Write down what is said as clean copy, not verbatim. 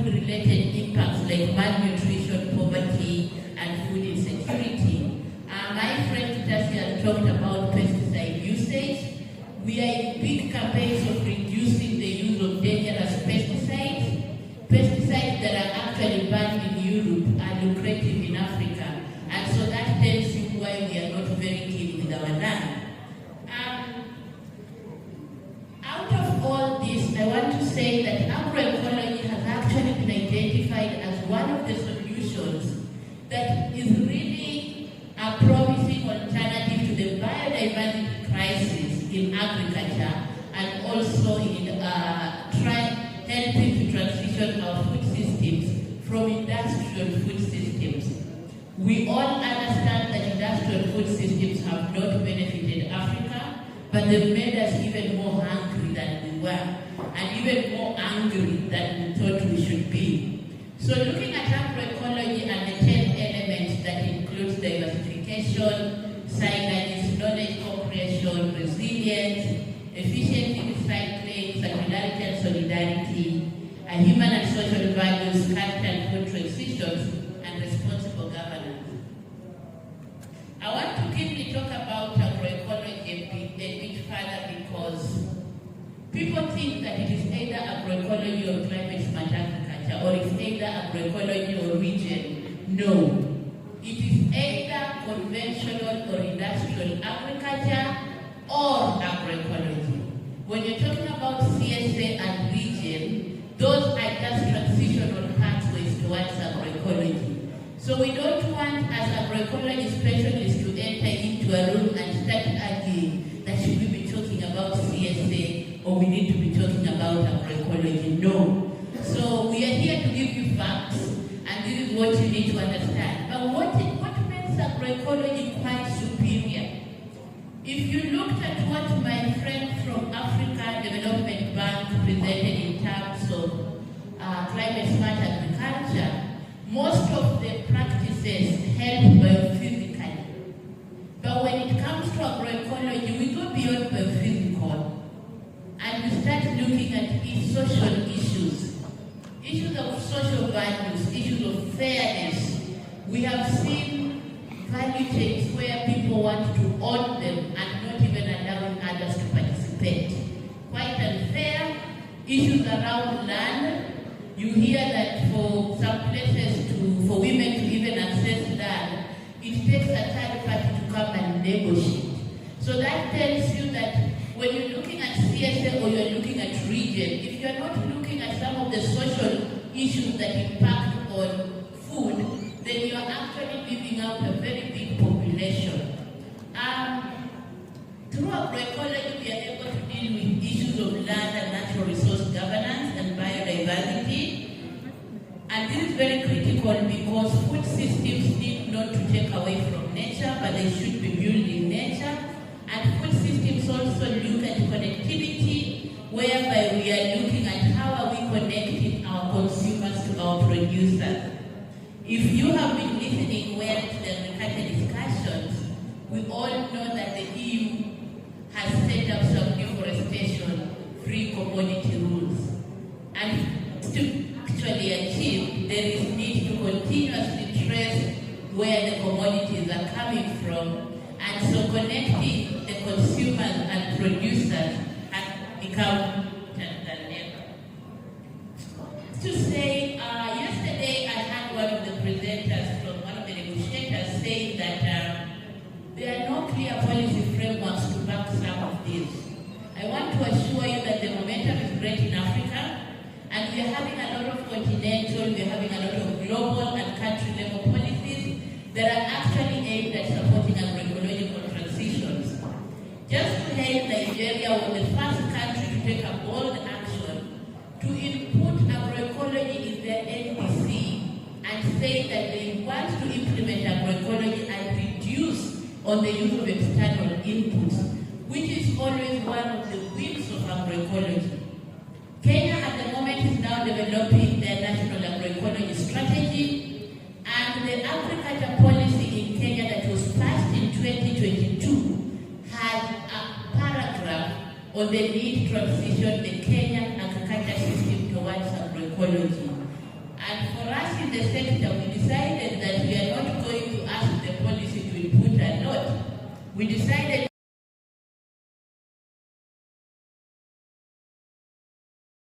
food-related impacts like malnutrition, poverty, and food insecurity. My friend Tasi has talked about pesticide usage. We are in big campaigns of reducing the use of dangerous pesticides. Pesticides that are actually banned in Europe are lucrative in Africa. And so that tells you why we are not very keen with our land. Out of all this, I want to say that agroecology has actually been identified as one of the solutions that is really a promising alternative to the biodiversity crisis in agriculture, and also in helping to transition our food systems from industrial food systems. We all understand that industrial food systems have not benefited Africa, but they've made us even more hungry than we were, and even more angry than we thought we should be. So looking at agroecology and the 10 elements that includes diversification, synergies, knowledge co-creation, resilience, efficiency recycling, circularity and solidarity, and human and social values, culture and food transitions, and responsible governance. I want to quickly talk about agroecology a bit further because people think that it is either agroecology or climate smart agriculture, or it's either agroecology or region. No. It is either conventional or industrial agriculture or agroecology. When you're talking about CSA and region, those are just transitional pathways towards agroecology. So we don't want as agroecology specialists to enter into a room and start arguing that should we be talking about CSA or we need to be talking about agroecology. No. So we are here to give you facts, and this is what you need to understand. But what makes agroecology quite superior? If you looked at what my friend from Africa Development Bank presented in terms of climate smart agriculture, most of the practices help biophysically. But when it comes to agroecology, we go beyond biophysical and we start looking at social issues. Issues of social values, issues of fairness. We have seen value chains where people want to own them and not even allowing others to participate. Quite unfair. Issues around land. You hear that for some places for women to even access land, it takes a third party to come and negotiate. So that tells you that when you're looking at CSA or you're looking at region, if you're not looking at some of the social issues that impact on food, then you're actually leaving out a very big population. Through agroecology, we are able to deal with issues of land and natural resource governance and biodiversity. And this is very critical because food systems need not to take away from nature, but they should be building nature. And food systems also look at connectivity, whereby we are looking at how are we connecting our consumers to our producers. If you have been listening well to the agriculture discussions, we all know that the EU has set up some deforestation-free commodity rules. And to actually achieve, there is need to continuously trace where the commodities are coming from, and so connecting the consumers and producers has become important than ever. To say, yesterday I had one of the presenters from one of the negotiators saying that there are no clear policy frameworks to back some of this. I want to assure you that the momentum is great in Africa, and we are having a lot of continental, we are having a lot of global and country level policies that are actually aimed at supporting agroecological transitions. Just to help, Nigeria was the first country to take a bold action to input agroecology in their NDC and say that they want to implement agroecology and reduce on the use of external inputs, which is always one of the wings of agroecology. Kenya at the moment is now developing their national agroecology strategy, and the agriculture policy in Kenya that was passed in 2022 had a paragraph on the need to transition the Kenyan agriculture system towards agroecology. the sector, we decided that we are not going to ask the policy to input a lot. We decided